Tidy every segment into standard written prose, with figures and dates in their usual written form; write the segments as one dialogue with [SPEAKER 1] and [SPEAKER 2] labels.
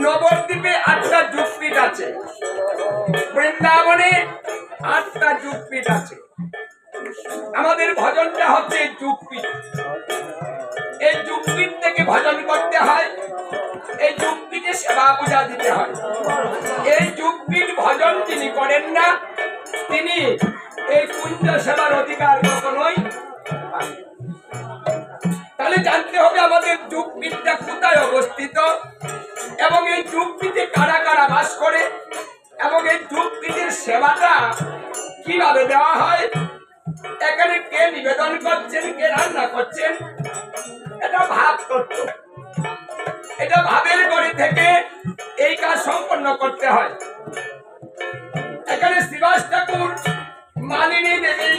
[SPEAKER 1] নবদ্বীপে 8টা যুগপীঠ আছে, বৃন্দাবনে 8টা যুগপীঠ আছে। আমাদের ভজনটা হচ্ছে যুগপীঠ। এই যুগপীঠ থেকে ভজন করতে হয়, এই যুগপীঠে সেবা পূজা দিতে হয়। এই যুগপীঠ ভজন যিনি করেন না, তিনি এই কুঞ্জ সেবার অধিকার কখনোই পান না। তাহলে জানতে হবে আমাদের যুগপীঠটা কোথায় অবস্থিত এবং এই যুগপীঠে কারা কারা বাস করে এবং এই যুগপীঠের সেবাটা কিভাবে দেওয়া হয়, এখানে কে নিবেদন করছেন, কে রান্না করছেন, এটা ভাব তত্ত্ব। এটা ভাবের গড়ি থেকে এই কাজ সম্পন্ন করতে হয়। এখানে শ্রীবাস ঠাকুর মালিনী দেবী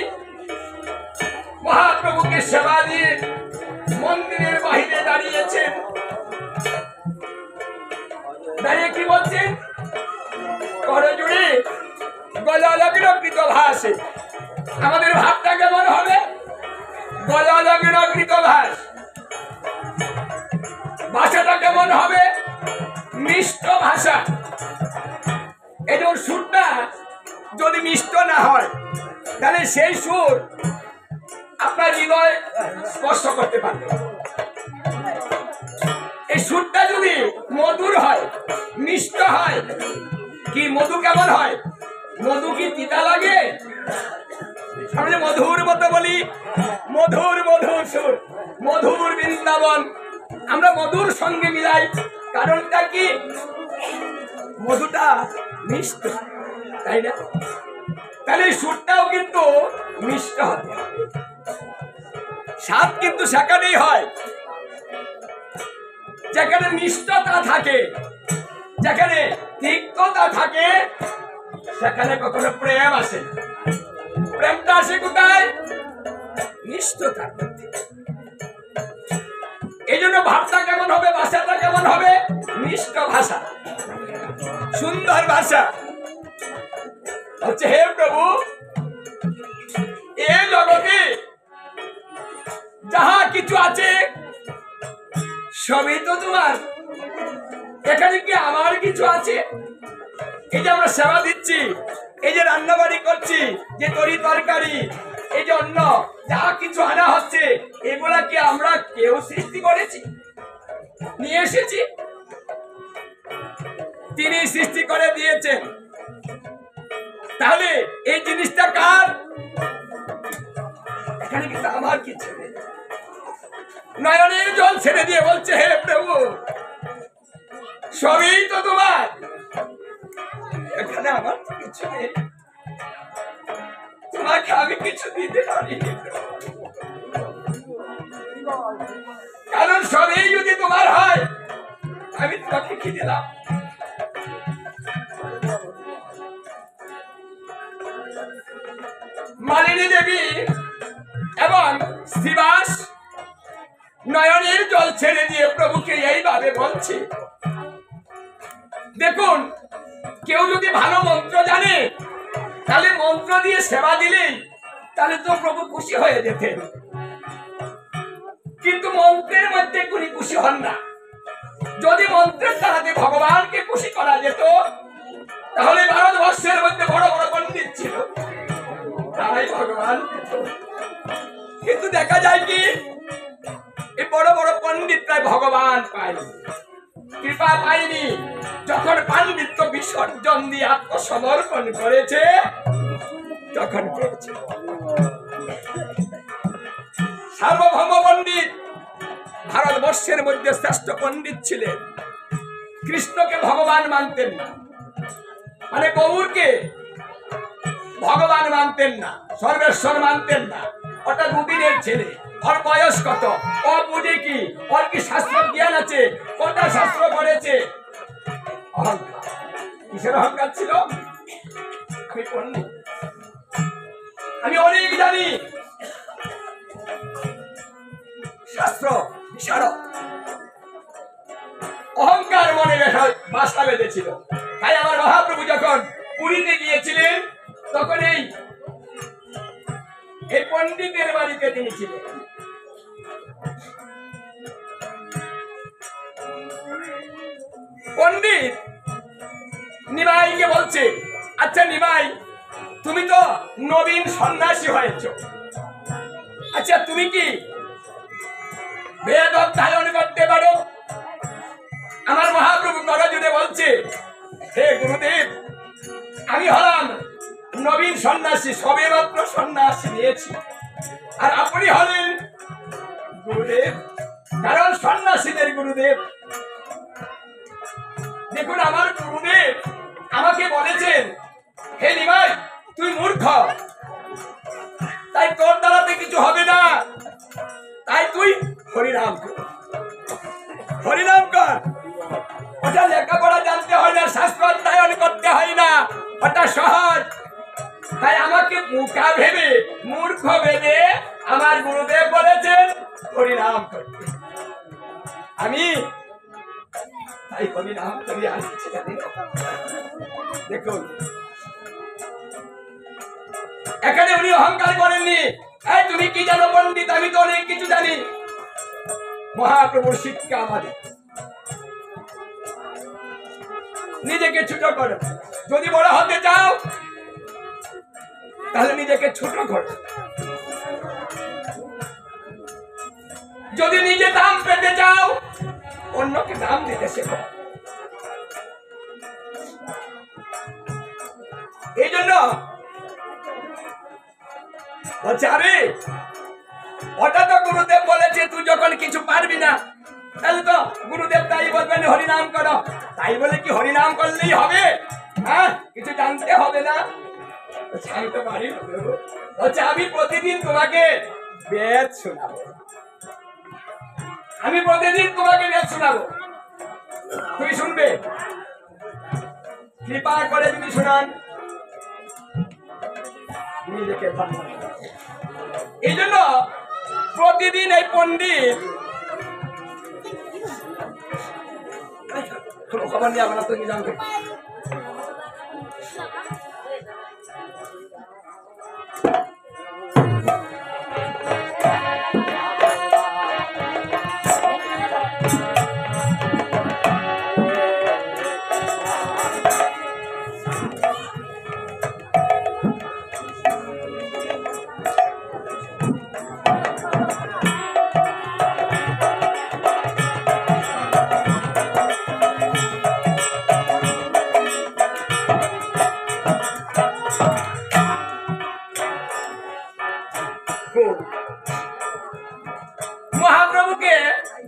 [SPEAKER 1] মহাপ্রভুকে সেবা দিয়ে মন্দিরের বাহিরে দাঁড়িয়েছেন। দাঁড়িয়ে কি বলছেন? করজুড়ি গলালগ্ন কৃত ভাসে। আমাদের ভাবটা কেমন হবে? গলালগ্ন কৃত ভাস। ভাষাটা কেমন হবে? মিষ্ট ভাষা। এই যে সুরটা যদি মিষ্ট না হয়, তাহলে সেই সুর আপনার হৃদয় স্পর্শ করতে পারবে। এই সুরটা যদি মধুর হয়, মিষ্ট হয়, কি মধু কেমন হয়? মধু কি তিতা লাগে? আমরা মধুর মতো বলি, মধুর মধুর সুর, মধুর বৃন্দাবন। আমরা মধুর সঙ্গে মিলাই, কারণটা কি? মধুটা মিষ্ট, তাই না? তাহলে সুরটাও কিন্তু মিষ্ট হবে, স্বাদ কিন্তু সেখানেই হয় যেখানে মিষ্টতা থাকে, যেখানে তিক্ততা থাকে, সেখানে কখনো প্রেম আসে না। প্রেমটা আসে কোথায়? মিষ্টতার মধ্যে। এই জন্য ভাবটা কেমন হবে, ভাষাটা কেমন হবে? মিষ্ট ভাষা, সুন্দর ভাষা। হচ্ছে হে প্রভু, এই জগতে যাহা কিছু আছে সবই তো তোমার। এখানে কি আমার কিছু আছে? এই যে আমরা সেবা দিচ্ছি, এই যে রান্না বাড়ি করছি, যে তরি তরকারি, এই যে অন্ন যা কিছু আনা হচ্ছে, এগুলা কি আমরা কেউ সৃষ্টি করেছি, নিয়ে এসেছি? তিনি সৃষ্টি করে দিয়েছেন। তাহলে এই জিনিসটা কার? এখানে কিন্তু আমার কিছু নেই। নয়নের জল ছেড়ে দিয়ে বলছে, হে প্রভু, সবই তো তোমার, এখানে আমার কিছু নেই, তোমাকে আমি কিছু দিতে পারি। কারণ সবই যদি তোমার হয়, আমি তোমাকে কি দিলাম? মালিনী দেবী এবং শ্রীবাস নয়নের জল ছেড়ে দিয়ে প্রভুকে এইভাবে বলছে। দেখুন, কেউ যদি ভালো মন্ত্র জানে, তাহলে মন্ত্র দিয়ে সেবা দিলেই তাহলে তো প্রভু খুশি হয়ে যেতেন। কিন্তু মন্ত্রের মধ্যে উনি খুশি হন না। যদি মন্ত্রের দ্বারাতে ভগবানকে খুশি করা যেত, তাহলে ভারতবর্ষের মধ্যে বড় বড় পণ্ডিত ছিল, তারাই ভগবান। কিন্তু দেখা যায় কি, এই বড় বড় পণ্ডিতরাই ভগবান পায়নি, কৃপা পায়নি। যখন পাণ্ডিত্য বিসর্জন দিয়ে আত্মসমর্পণ করেছে, তখন পেয়েছে। সার্বভৌম পণ্ডিত ভারতবর্ষের মধ্যে শ্রেষ্ঠ পণ্ডিত ছিলেন। কৃষ্ণকে ভগবান মানতেন না, মানে গৌরকে ভগবান মানতেন না, সর্বেশ্বর মানতেন না। ওটা দুদিনের ছেলে, ওর বয়স কত, ও বুঝে কি, ওর কি শাস্ত্র জ্ঞান আছে, কটা শাস্ত্র পড়েছে? অহংকার। কিসের অহংকার ছিল? আমি পণ্ডিত, আমি অনেক জানি, শাস্ত্র বিশারদ। অহংকার মনে বাসা বেঁধেছিল। তাই আমার মহাপ্রভু যখন পুরীতে গিয়েছিলেন, তখন এই পণ্ডিতের বাড়িতে তিনি ছিলেন। পণ্ডিত নিমাইকে বলছে, আচ্ছা নিমাই, তুমি তো নবীন সন্ন্যাসী হয়েছ, আচ্ছা তুমি কি বেদ অধ্যয়ন করতে পারো? আমার মহাপ্রভু করজুড়ে বলছে, হে গুরুদেব, আমি হলাম নবীন সন্ন্যাসী, সবে মাত্র সন্ন্যাসী নিয়েছি, আর আপনি হলেন গুরুদেব, কারণ সন্ন্যাসীদের গুরুদেব। দেখুন, আমার গুরুদেব আমাকে বলেছেন, হে নিমাই, তুই মূর্খ, তাই তোর দ্বারাতে কিছু হবে না, তাই তুই হরিনাম কর, হরিনাম কর। ওটা লেখাপড়া জানতে হয় না, শাস্ত্র অধ্যয়ন করতে হয় না, ওটা সহজ। তাই আমাকে বোকা ভেবে, মূর্খ ভেবে আমার গুরুদেব বলেছেন হরিনাম করতে। আমি তাই হরিনাম করি আসছি। দেখুন, এখানে উনি অহংকার করেননি, এই তুমি কি জানো পণ্ডিত, আমি তো অনেক কিছু জানি। মহাপ্রভুর শিক্ষা আমাদের, নিজেকে ছোট করো, যদি বড় হতে চাও তাহলে নিজেকে ছোট করো, যদি নিজে দাম পেতে চাও অন্যকে দাম দিতে শেখো। এই জন্য বলছে, আরে ওটা তো গুরুদেব বলেছে, তুই যখন কিছু পারবি না তাহলে তো গুরুদেব তাই বলবেন হরিনাম করো, তাই বলে কি হরিনাম করলেই হবে? হ্যাঁ, কিছু জানতে হবে না? জানতে পারি, বলছে আমি প্রতিদিন তোমাকে বেদ শোনাবো, আমি প্রতিদিন তোমাকে বেদ শোনাবো, তুমি শুনবে, কৃপা করে তুমি শোনান। নিজেকে এই জন্য প্রতিদিন এই পণ্ডিত খবর নিয়ে আপনার তো জানতে, মহাপ্রভুকে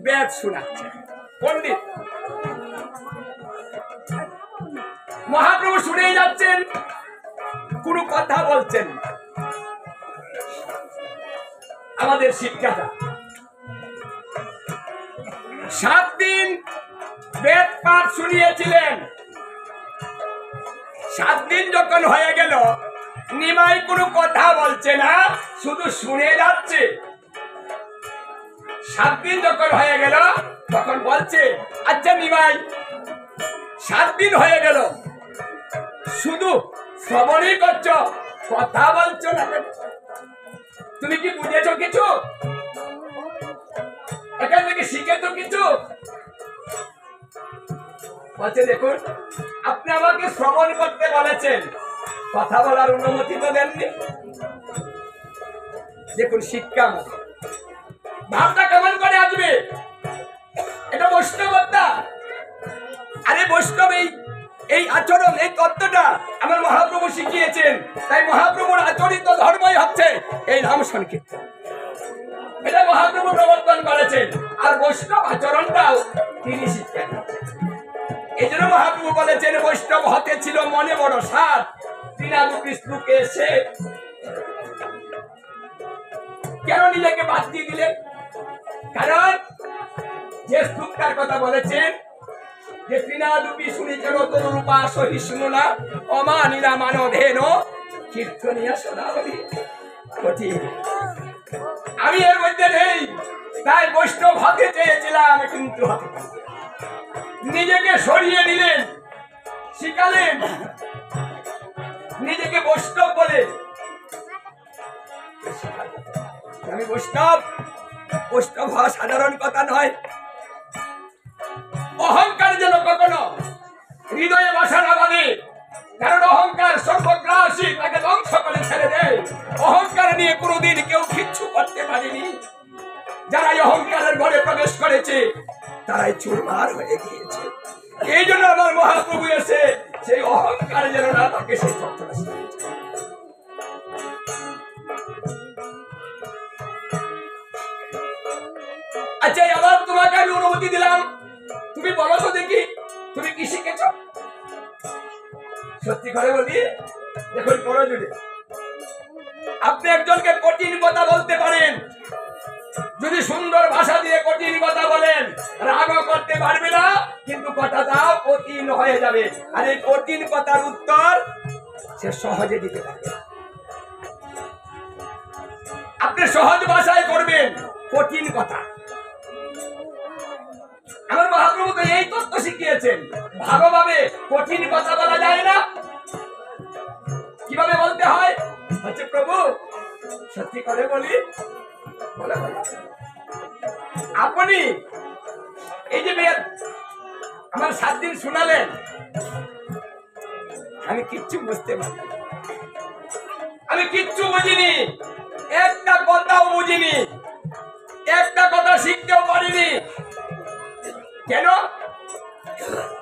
[SPEAKER 1] বেদ শোনাচ্ছে পণ্ডিত। মহাপ্রভু শুনেই যাচ্ছেন, কোনো কথা বলছেন। আমাদের শিক্ষাটা 7 দিন বেদ পাঠ শুনিয়েছিলেন, 7 দিন যখন হয়ে গেল, নিমাই কোনো কথা বলছে না, শুধু শুনে যাচ্ছে। 7 দিন যখন হয়ে গেল তখন বলছে, আচ্ছা নিমাই, 7 দিন হয়ে গেল, শুধু শ্রবণই করছো, কথা বলছো না, তুমি কি বুঝেছো কিছু? এখান থেকে শিখেছো কিছু? বলছে, দেখুন, আপনি আমাকে শ্রবণ করতে বলেছেন, কথা বলার অনুমতি তো দেননি। দেখুন শিক্ষা আমাদের, ভাবটা কেমন করে আসবে? এটা বৈষ্ণবতা। আরে বৈষ্ণব এই আচরণ, এই তত্ত্বটা আমার মহাপ্রভু শিখিয়েছেন। তাই মহাপ্রভুর আচরিত ধর্মই হচ্ছে এই নাম সংকীর্তন, এটা মহাপ্রভু প্রবর্তন করেছেন, আর বৈষ্ণব আচরণটাও তিনি শিক্ষা দিয়েছেন। এই জন্য মহাপ্রভু বলেছেন, বৈষ্ণব হতে ছিল মনে বড় সাধ, তৃণাদু কৃষ্ণকে সে। কেন নিজেকে বাদ দিয়ে দিলেন? কারণ যে স্তূপটার কথা বলেছেন, যে তৃণাদুপি শুনেছেন তরুপা সহিষ্ণু না অমানিরা মানধেন কীর্তনিয়া সদাবলি কঠিন। আমি এর মধ্যে নেই, তাই বৈষ্ণব হতে চেয়েছিলাম, কিন্তু হতে পারলাম না। নিজেকে সরিয়ে নিলেন, শিখালেন, নিজেকে বৈষ্ণব বলে। আমি বৈষ্ণব, বৈষ্ণব হওয়া সাধারণ কথা নয়। অহংকার যেন কখনো হৃদয়ে বসা না বাঁধে, কারণ অহংকার সর্বগ্রাসী, তাকে ধ্বংস করে ছেড়ে দেয়। অহংকার নিয়ে কোনোদিন কেউ কিচ্ছু করতে পারেনি। যারাই অহংকারের ঘরে প্রবেশ করেছে তারাই চুরমার হয়ে গিয়েছে। এই জন্য আমার মহাপ্রভু এসে সেই অহংকার যেন না থাকে সেই তত্ত্বটা শিখিয়েছে। আচ্ছা, আবার তোমাকে আমি অনুমতি দিলাম, তুমি বলো তো দেখি তুমি কি শিখেছ? সত্যি করে বলি, দেখুন বড় জুড়ে আপনি একজনকে কঠিন কথা বলতে পারেন, যদি সুন্দর ভাষা দিয়ে কঠিন কথা বলেন রাগও করতে পারবে না, কিন্তু কথাটাও কঠিন হয়ে যাবে। আর এই কঠিন কথার উত্তর সে সহজে দিতে পারবে। আপনি সহজ ভাষায় করবেন কঠিন কথা। আমার মহাপ্রভু তো এই তত্ত্ব শিখিয়েছেন, ভালোভাবে কঠিন কথা বলা যায় না। কিভাবে বলতে হয়? হচ্ছে প্রভু সত্যি করে বলি, আপনি এই যে আমার 7 দিন শোনালেন, আমি কিচ্ছু বুঝতে পারি, আমি কিচ্ছু বুঝিনি, একটা কথাও বুঝিনি, একটা কথা শিখতেও পারিনি। কেন?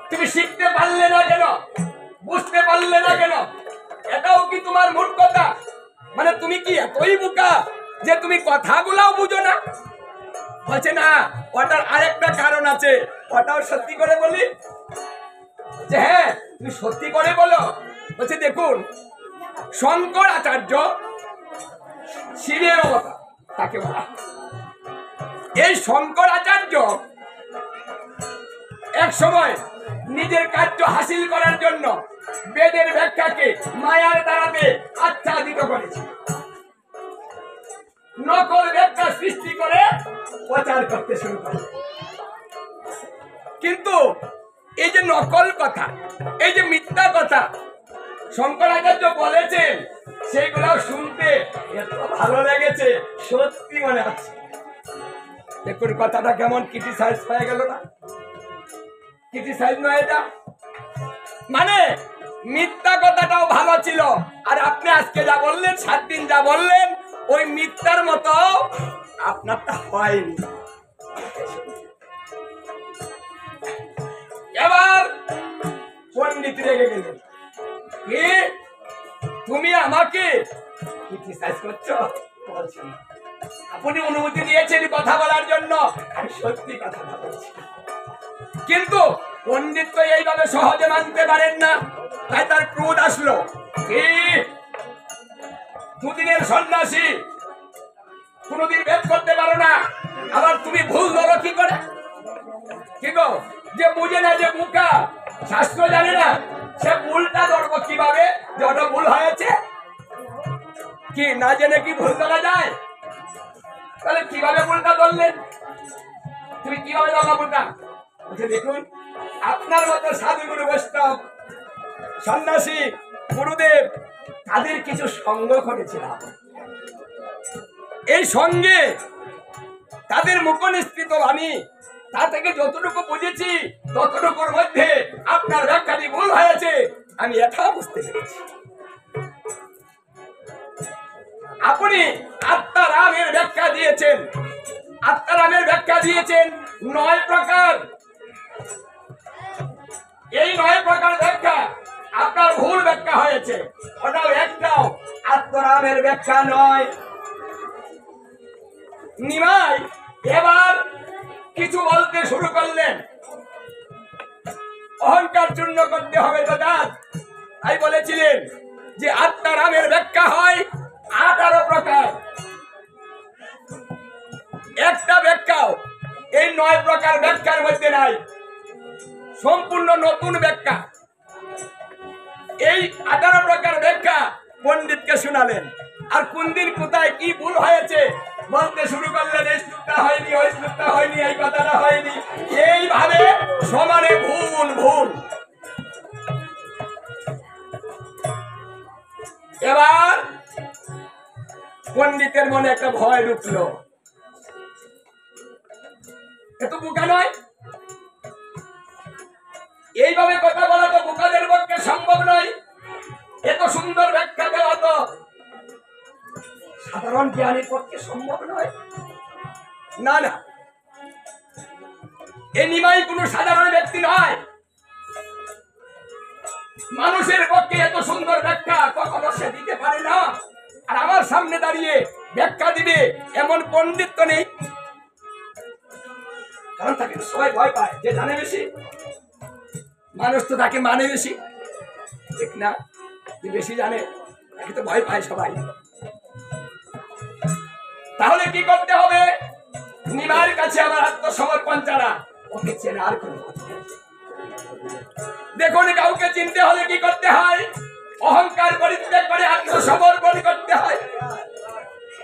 [SPEAKER 1] তুমি শিখতে পারলে না কেন? বুঝতে পারলে না কেন? এটাও কি তোমার মূর্খতা? মানে তুমি কি এতই বোকা যে তুমি কথাগুলাও বুঝো না? বলছে না, ওটার আরেকটা কারণ আছে, ওটাও সত্যি করে বলি। যে হ্যাঁ তুমি সত্যি করে বলো। বলছে দেখুন, শঙ্কর আচার্য শিবের অবতার তাকে বলা। এই শঙ্কর আচার্য এক সময় নিজের কার্য হাসিল করার জন্য বেদের ব্যাখ্যাকে মায়ার দ্বারাতে আচ্ছাদিত করেছে, নকল ব্যাখ্যা সৃষ্টি করে প্রচার করতে শুরু করে। কিন্তু এই যে নকল কথা, এই যে মিথ্যা কথা শঙ্করাচার্য বলেছেন, সেগুলো শুনতে এত ভালো লেগেছে, সত্যি মনে হচ্ছে। দেখুন কথাটা কেমন ক্রিটিসাইজ হয়ে গেল না? ক্রিটিসাইজ নয় এটা, মানে মিথ্যা কথাটাও ভালো ছিল। আর আপনি আজকে যা বললেন, 7 দিন যা বললেন, ওই মিথ্যার মতো আপনারটা হয়নি। এবার পণ্ডিত রেগে গেলেন, কি তুমি আমাকে ক্রিটিসাইজ করছো? বলছি আপনি অনুমতি দিয়েছেন কথা বলার জন্য, আমি সত্যি কথা বলছি। কিন্তু পণ্ডিত তো এইভাবে সহজে মানতে পারেন না, তাই তার ক্রোধ আসলো। কি 2 দিনের সন্ন্যাসী, কোনদিন ভেদ করতে পারো না, আবার তুমি ভুল ধরো কি করে? কি গো, যে বুঝে না, যে বোকা, শাস্ত্র জানে না, সে ভুলটা ধরবো কিভাবে যে ওটা ভুল হয়েছে? কি না জেনে কি ভুল ধরা যায়? তাহলে কিভাবে ভুলটা ধরলেন? তুমি কিভাবে ধরলা ভুলটা? দেখুন, আপনার মতো সাধুগুরু বৈষ্ণব সন্ন্যাসী গুরুদেব তাদের কিছু সঙ্গ করেছিলাম, এই সঙ্গে তাদের মুখনিসৃত বাণী, তা থেকে যতটুকু বুঝেছি ততটুকুর মধ্যে আপনার ব্যাখ্যাটি ভুল হয়েছে, আমি এটা বুঝতে পেরেছি। আপনি আত্মারামের ব্যাখ্যা দিয়েছেন, আত্মারামের ব্যাখ্যা দিয়েছেন 9 প্রকার। এই 9 প্রকার ব্যাখ্যা আপনার ভুল ব্যাখ্যা হয়েছে, ওটাও একটাও আত্মারামের ব্যাখ্যা নয়। নিমাই এবার কিছু বলতে শুরু করলেন, অহংকার চূর্ণ করতে হবে তো দাঁত। তাই বলেছিলেন যে আত্মারামের ব্যাখ্যা হয় 18 প্রকার, একটা ব্যাখ্যাও এই 9 প্রকার ব্যাখ্যার মধ্যে নাই, সম্পূর্ণ নতুন ব্যাখ্যা। এই 18 প্রকার ব্যাখ্যা পণ্ডিতকে শোনালেন, আর কোন দিন কোথায় কি ভুল হয়েছে বলতে শুরু করলেন। এই শ্লোকটা হয়নি, ওই শ্লোকটা হয়নি, এই কথাটা হয়নি, এইভাবে সমানে ভুল ভুল। এবার পণ্ডিতের মনে একটা ভয় ঢুকলো, এত বোকা নয়, এইভাবে এইভাবে কথা বলা তো বোকাদের পক্ষে সম্ভব নয়। এত সুন্দর ব্যাখ্যা দেওয়া তো সাধারণ জ্ঞানীর পক্ষে সম্ভব নয়। না না, এই নিমাই কোনো সাধারণ ব্যক্তি নয়। মানুষের পক্ষে এত সুন্দর ব্যাখ্যা কখনো সে দিতে পারে না। আর আমার সামনে দাঁড়িয়ে ব্যাখ্যা দিবে এমন পণ্ডিত তো নেই। কারণ তাকে সবাই ভয় পায়, যে জানে বেশি মানুষ তো তাকে মানে বেশি, ঠিক না? যে বেশি জানে তাকে তো ভয় পায় সবাই। তাহলে কি করতে হবে? নিমার কাছে আমার আত্মসমর্পণ ছাড়া ওকে চেনার কোনো কথা নেই। দেখুন, কাউকে চিনতে হলে কি করতে হয়? অহংকার পরিত্যাগ করে আত্মসমর্পণ করতে হয়।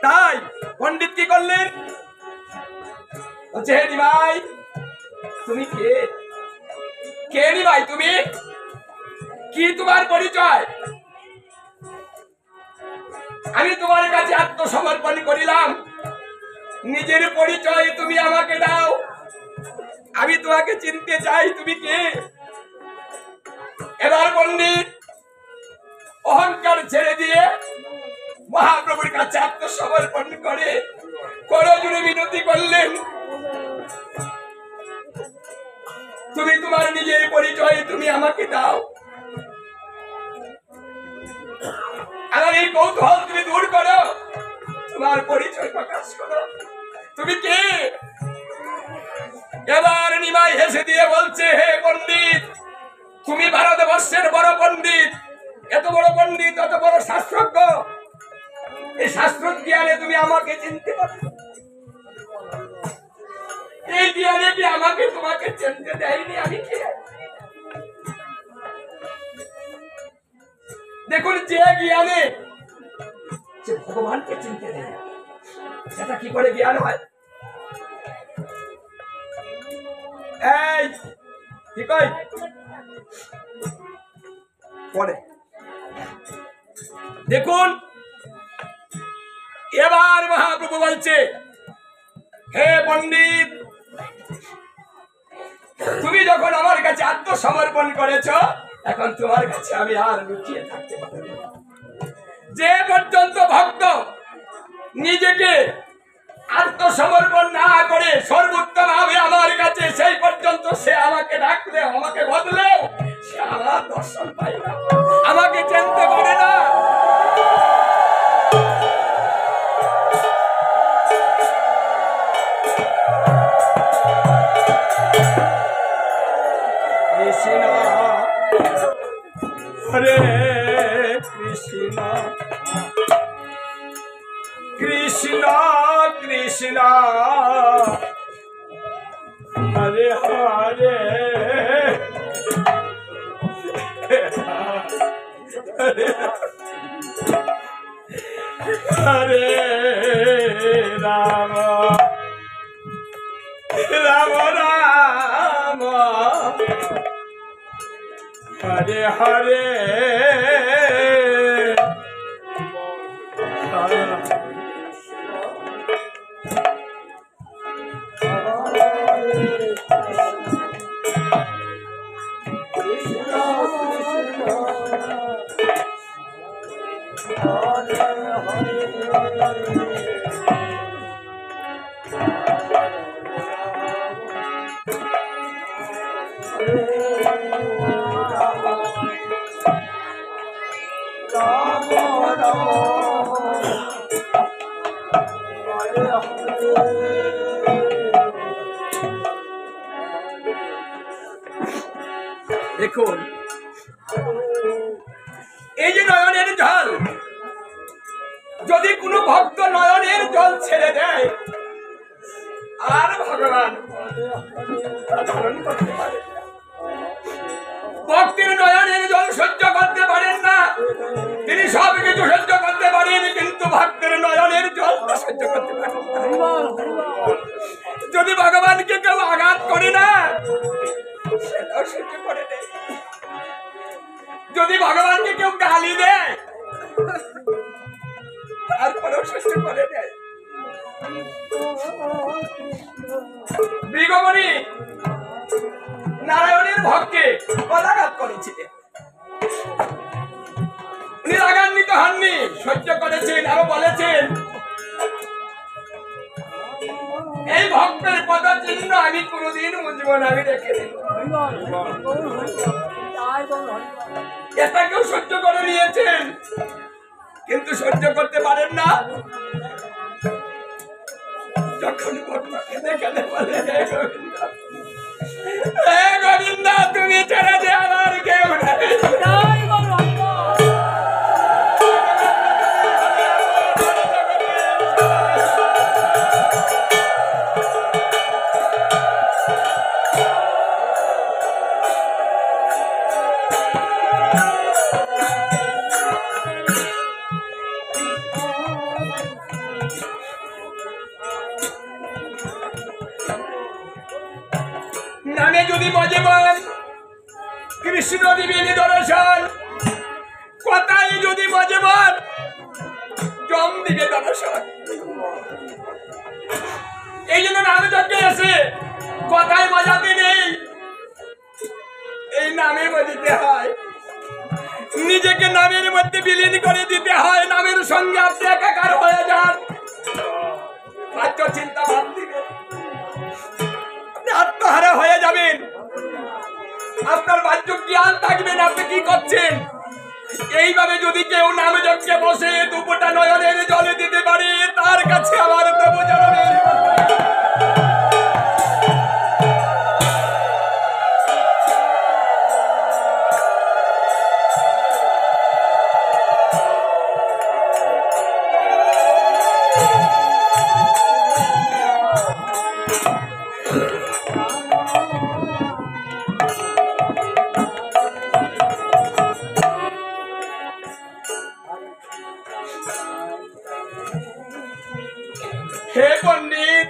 [SPEAKER 1] তাই পণ্ডিত কি করলেন? বলছে, হে নিমাই, তুমি কে? কে নিমাই তুমি? কি তোমার পরিচয়? আমি তোমার কাছে আত্মসমর্পণ করিলাম, নিজের পরিচয় তুমি আমাকে দাও, আমি তোমাকে চিনতে চাই, তুমি কে? এবার পণ্ডিত অহংকার ছেড়ে দিয়ে মহাপ্রভুর কাছে আত্মসমর্পণ করে করজোড়ে মিনতি করলেন, তুমি তোমার নিজের পরিচয় তুমি আমাকে দাও। আমার এই কৌতূহল তুমি দূর করো, তোমার পরিচয় প্রকাশ করো, তুমি কে? এবার নিমাই হেসে দিয়ে বলছে, হে পণ্ডিত, তুমি ভারতবর্ষের বড় পণ্ডিত, এত বড় পণ্ডিত, এত বড় শাস্ত্রজ্ঞ, এই শাস্ত্র জ্ঞানে তুমি আমাকে চিনতে পারো? এই জ্ঞানে কি আমাকে তোমাকে চিনতে দেয়নি? আমি কে? দেখুন, যে জ্ঞানে সে ভগবানকে চিনতে দেয়, সেটা কি করে জ্ঞান হয়? এই কি কই পরে দেখুন, এবার মহাপ্রভু বলছে, হে পণ্ডিত, তুমি যখন আমার কাছে আত্মসমর্পণ করেছ, এখন তোমার কাছে আমি আর লুকিয়ে থাকতে পারবো না। যে পর্যন্ত ভক্ত নিজেকে আত্মসমর্পণ না করে সর্বোত্তম হবে আমার কাছে, সেই পর্যন্ত সে আমাকে ডাকলেও, আমাকে বদলেও সে আমার দর্শন পায় না, আমাকে চিনতে পারে না। কৃষ্ণ হরে কৃষ্ণ, কৃষ্ণ কৃষ্ণ হরে হরে, হরে রাম রাম রাম হরে হরে, দেখুন, এই যে নয়নের জল, যদি কোনো ভক্ত নয়নের জল ছেড়ে দেয়, আর ভগবান ধারণ করতে পারে। ভক্তির নয়নের জল সহ্য করতে পারেন না, তিনি সব কিছু সহ্য করতে পারেন, কিন্তু ভক্তের নয়নের জল সহ্য করতে পারেন না। যদি ভগবানকে কেউ আঘাত করে না, সেটাও সহ্য করে দেয়। যদি ভগবানকে কেউ গালি দেয়, তারপরেও সহ্য করে দেয়। মৃগমণি নারায়ণের ভক্তকে পদাঘাত করেছিলেন। উনি রাগান্বিত হননি, সহ্য করেছেন। আরো বলেছেন, এই ভক্তের পদচিহ্ন আমি কোনদিন মুছব না, আমি রেখে দেব। এটা কেউ সহ্য করে নিয়েছেন, কিন্তু সহ্য করতে পারেন না। যখন ঘটনাকে দেখে বলে, হে গোবিন্দা, তুমি ছেড়ে দে, আমার কেউ নাই। নামে যদি মজে মন, কৃষ্ণ দিবেন দর্শন। কথায় যদি মজে মন, জম দিবে দর্শন। এই জন্য নামে যজ্ঞে এসে কথায় মজাতে নেই, এই নামে মজিতে হয়। নিজেকে নামের মধ্যে বিলীন করে দিতে হয়। নামের সঙ্গে আপনি একাকার হয়ে যান, বাহ্য চিন্তা বাদ দিবে, আত্মহারা হয়ে যাবেন। আপনার বাহ্য জ্ঞান থাকবেন আপনি কি করছেন। এইভাবে যদি কেউ নাম যজ্ঞে বসে দুপুরটা নয়নের জলে দিতে পারে, তার কাছে আমার প্রভু জানাবেন। হে পণ্ডিত,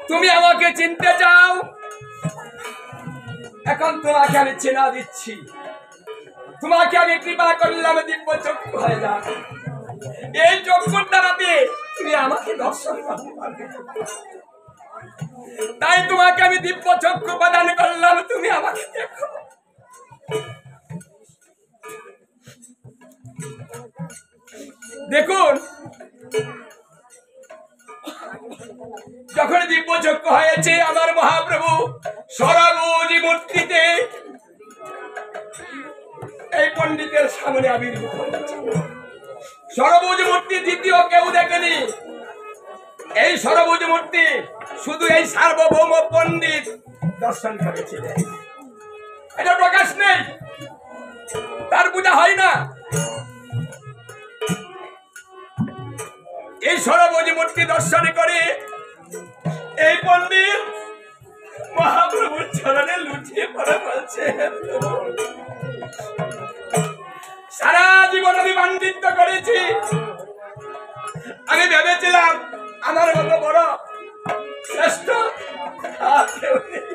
[SPEAKER 1] তুমি আমাকে চিনতে চাও, এখন তোমাকে আমি চেনা দিচ্ছি। তোমাকে আমি কৃপা করলাম, দিব্য চক্ষু হয়ে যাক। এই চক্ষুর দ্বারাতে তুমি আমাকে দর্শন করতে পারবে। তাই তোমাকে আমি দিব্য চক্ষু প্রদান করলাম, তুমি আমাকে দেখো। দেখুন, যখন দিব্য চক্ষু হয়েছে, আমার মহাপ্রভু সরবুজ মূর্তিতে এই পণ্ডিতের সামনে আবির্ভূত হয়েছে। সরবুজ মূর্তি দ্বিতীয় কেউ দেখেনি। এই সরবুজ মূর্তি শুধু এই সার্বভৌম পণ্ডিত দর্শন করেছিলেন। এটা প্রকাশ নেই, তার পূজা হয় না। এই সরবুজ মূর্তি দর্শন করে এই পণ্ডিত মহাপ্রভুর চরণে লুটিয়ে পড়ে বলছে, সারা জীবন আমি পাণ্ডিত্য করেছি, আমি ভেবেছিলাম আমার মতো বড় শ্রেষ্ঠ আর কেউ নেই।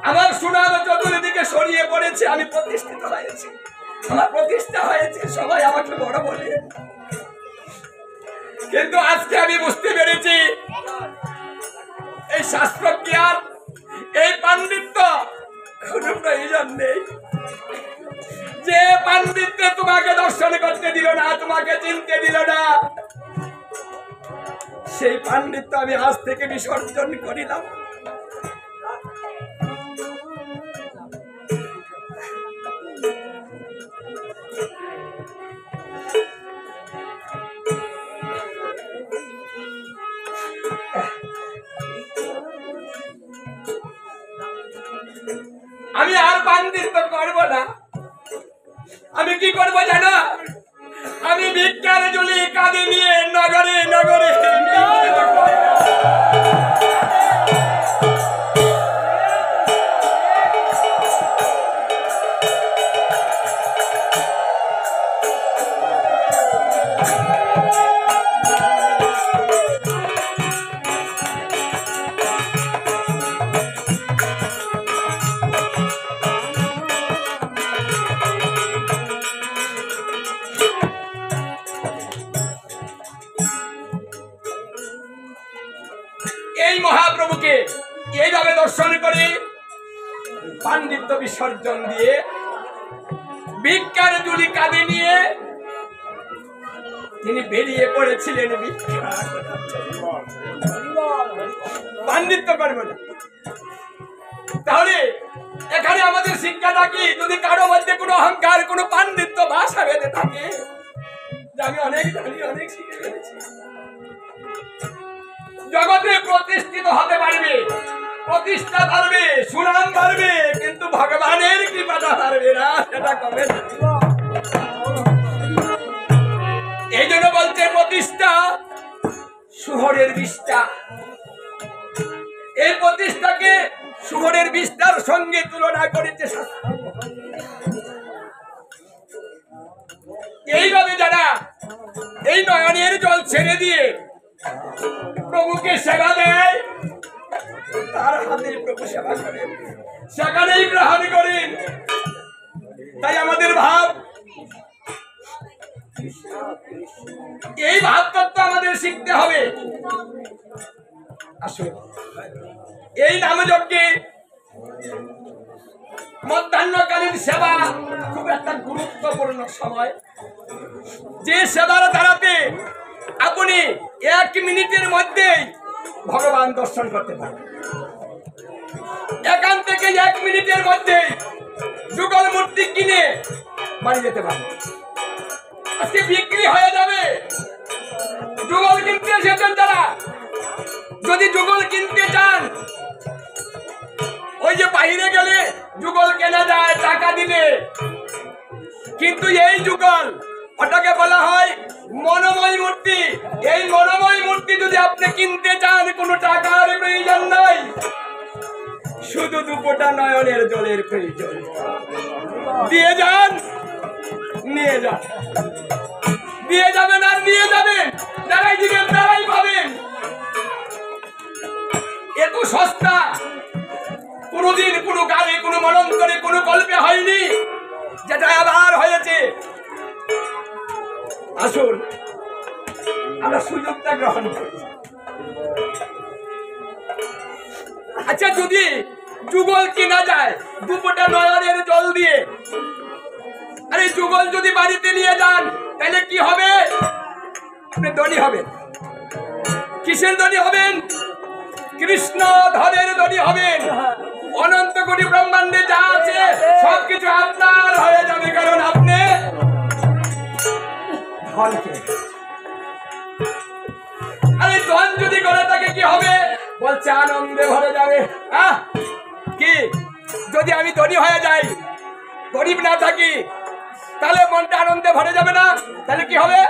[SPEAKER 1] আমার সুনাম চতুর্দিকে ছড়িয়ে পড়েছে, আমি প্রতিষ্ঠিত হয়েছি, আমার প্রতিষ্ঠা হয়েছে, সবাই আমাকে বড় বলে। কিন্তু আজকে আমি বুঝতে পেরেছি, এই শাস্ত্র জ্ঞান, এই পাণ্ডিত্য কোন প্রয়োজন নেই। যে পাণ্ডিত্য তোমাকে দর্শন করতে দিল না, তোমাকে চিনতে দিল না, সেই পাণ্ডিত্য আমি আজ থেকে বিসর্জন করিলাম। আমি আর পাণ্ডিত্য করব না। আমি কি করব জানো? আমি ভিক্ষার ঝুলি কাঁধে নিয়ে নগরে নগরে এই মহাপ্রভুকে এইভাবে দর্শন করে পাণ্ডিত্য বিসর্জন দিয়ে ভিক্ষার ঝুলি কাঁধে নিয়ে তিনি বেরিয়ে পড়েছিলেন পাণ্ডিত্য করবে না। তাহলে এখানে আমাদের শিক্ষাটা কি? যদি কারো মধ্যে কোনো অহংকার, কোনো পাণ্ডিত্য ভাষা বেঁধে থাকে, আমি অনেক জানি, অনেক শিখে ফেলেছি, জগতে প্রতিষ্ঠিত হতে পারবে, প্রতিষ্ঠা পারবে, সুনাম পারবে, কিন্তু ভগবানের কৃপাটা পারবে না, সেটা কবে? এই জন্য বলছে প্রতিষ্ঠা শুভরের বিষ্ঠা। এই প্রতিষ্ঠাকে শুভরের বিষ্ঠার সঙ্গে তুলনা করেছে শাস্ত্র। এইভাবে যারা এই নয়নের জল ছেড়ে দিয়ে প্রভুকে সেবা দেয়, তার হাতে প্রভু সেবা করেন, সেখানেই গ্রহণ করেন। তাই আমাদের ভাব, এই ভাবতত্ত্ব আমাদের শিখতে হবে। আসুন, এই নামযজ্ঞে মধ্যাহ্নকালীন সেবা খুব একটা গুরুত্বপূর্ণ সময়। যে সেবার দ্বারাতে আপনি 1 মিনিটের মধ্যেই ভগবান দর্শন করতে পারেন। এখান থেকে 1 মিনিটের মধ্যেই যুগল মূর্তি কিনে বাড়ি যেতে পারেন। আজকে বিক্রি হয়ে যাবে। যুগল কিনতে এসেছেন যারা, যদি যুগল কিনতে চান, ওই যে বাইরে গেলে যুগল কেনা যায় টাকা দিলে, কিন্তু এই যুগল, ওটাকে বলা হয় মনোময় মূর্তি। এই মনোময় মূর্তি যদি আপনি কিনতে চান, কোনো টাকার প্রয়োজন নাই, শুধু 2 ফোঁটা নয়নের জলের প্রয়োজন। দিয়ে যান, নিয়ে যান, দিয়ে যাবেন আর নিয়ে যাবেন, যারাই দিবেন তারাই পাবেন। এত সস্তা কোনদিন কোনো গানে, কোনো মনন্তরে, কোনো গল্পে হয়নি, যেটা আবার হয়েছে। আসুন আমরা সুযোগটা গ্রহণ করি। আচ্ছা, যদি যুগল কেনা যায় 2 ফোঁটা নয়নের জল দিয়ে, আরে যুগল যদি বাড়িতে নিয়ে যান, তাহলে কি হবে? আপনি ধনী হবেন। কিসের ধনী হবেন? কৃষ্ণ ধনের ধনী হবেন। অনন্ত কোটি ব্রহ্মাণ্ডে যা আছে সবকিছু আপনার হয়ে যাবে, কারণ আপনি ধন কিনে। আরে ধন যদি করে থাকে কি হবে? বলছে আনন্দে ভরে যাবে। কি যদি আমি ধনী হয়ে যাই, গরিব না থাকি, তাহলে মনটা আনন্দে ভরে যাবে না? তাহলে কি হবে?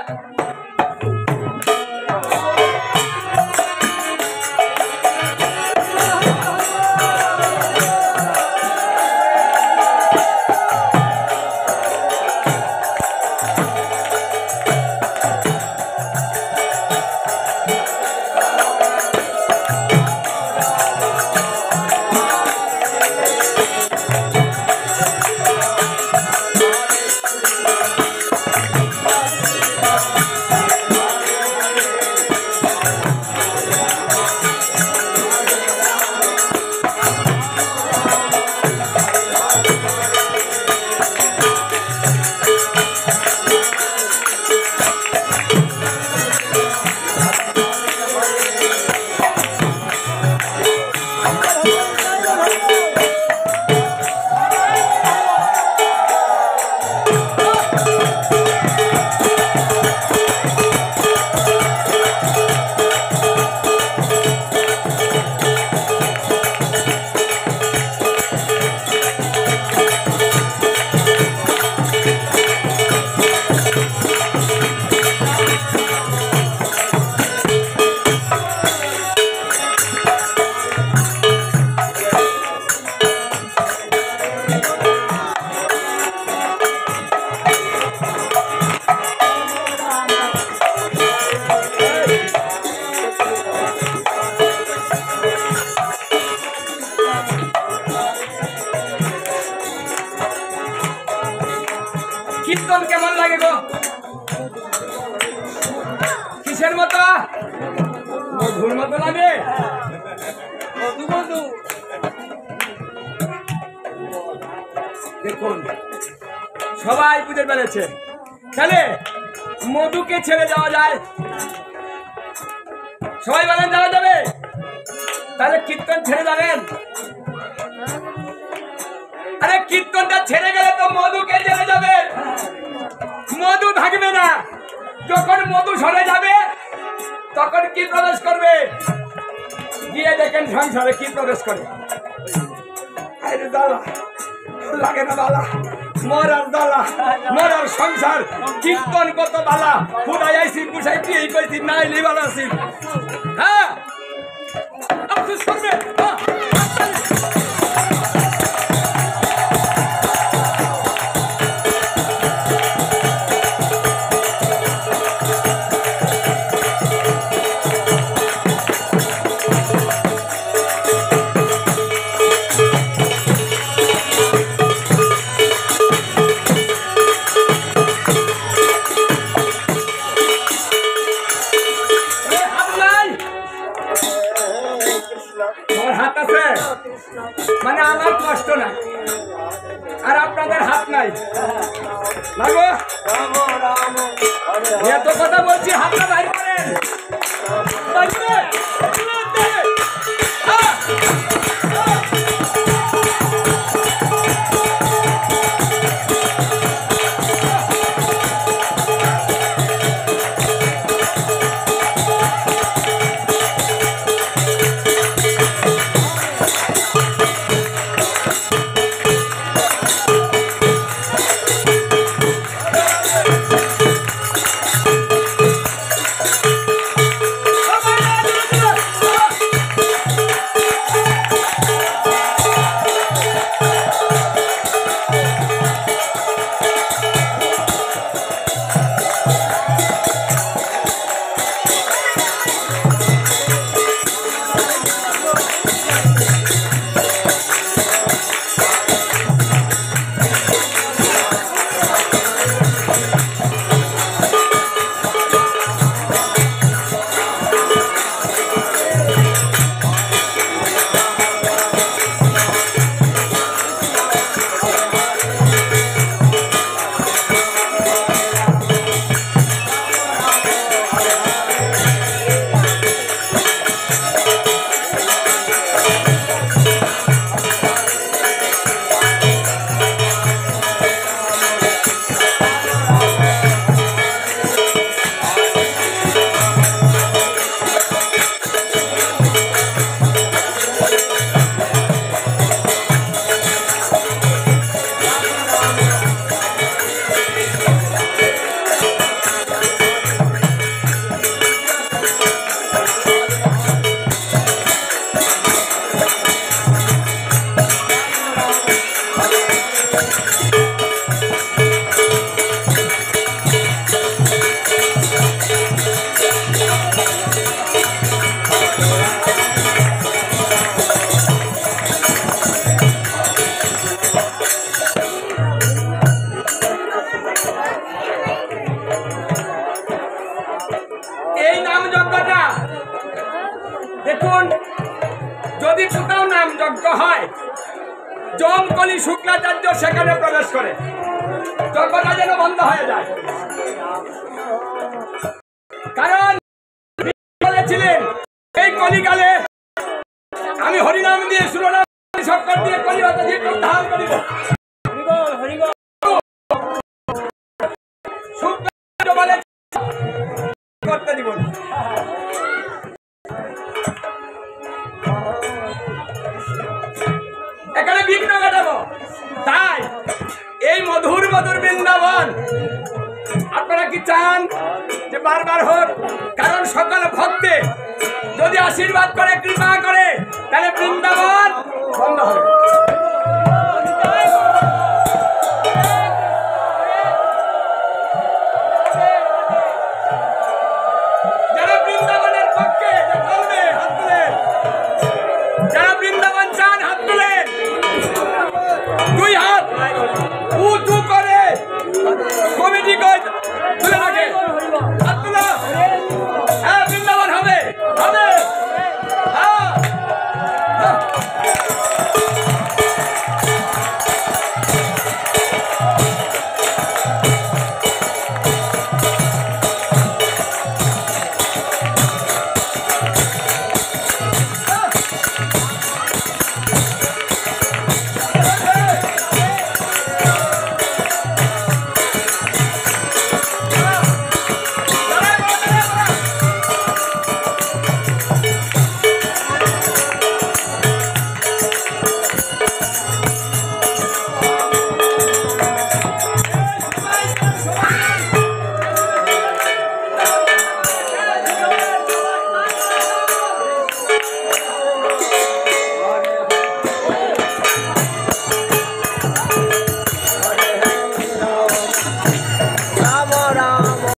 [SPEAKER 1] কীর্তন কেমন লাগে গো? কিসের মতো? মধুর মতো লাগে। সবাই বুঝে পেরেছে। তাহলে মধুকে ছেড়ে যাওয়া যায়? সবাই বলেন যাওয়া যাবে? তাহলে কীর্তন ছেড়ে যাবেন? আরে কীর্তনটা ছেড়ে গেলে তো মধুকে ছেড়ে যাবে, মধু থাকবে না। যখন মধু সরে যাবে তখন কি প্রবেশ করবে? গিয়ে দেখেন সংসারে কি প্রবেশ করে। আরে দাদা লাগে না বালা, মরার দালা, মরার সংসার, কীর্তন কত বালা, খুদাই আইসি গুছাই বিয়ে কইছি নাই লিবাল আছি। হ্যাঁ আফসোস করবে। মানে আমার কষ্ট নাই আর আপনাদের হাত নাই। এত কথা বলছি, হাতটা বাইর করেন। দেখুন, যদি কোথাও নাম যজ্ঞ হয়, জমকলি শুক্লাচার্য সেখানে প্রবেশ করে, যজ্ঞটা যেন বন্ধ হয়ে যায়। কারণ বলেছিলেন এই কলিকালে আমি হরিনাম দিয়ে সুরনাম সক্কর দিয়ে কলিহত দিয়ে ধারণ করিব। শুক্লাচার্য বলে করতে দিব না। এখানে বিঘ্ন ঘটাবো। তাই এই মধুর মধুর বৃন্দাবন আপনারা কি চান যে বারবার হোক?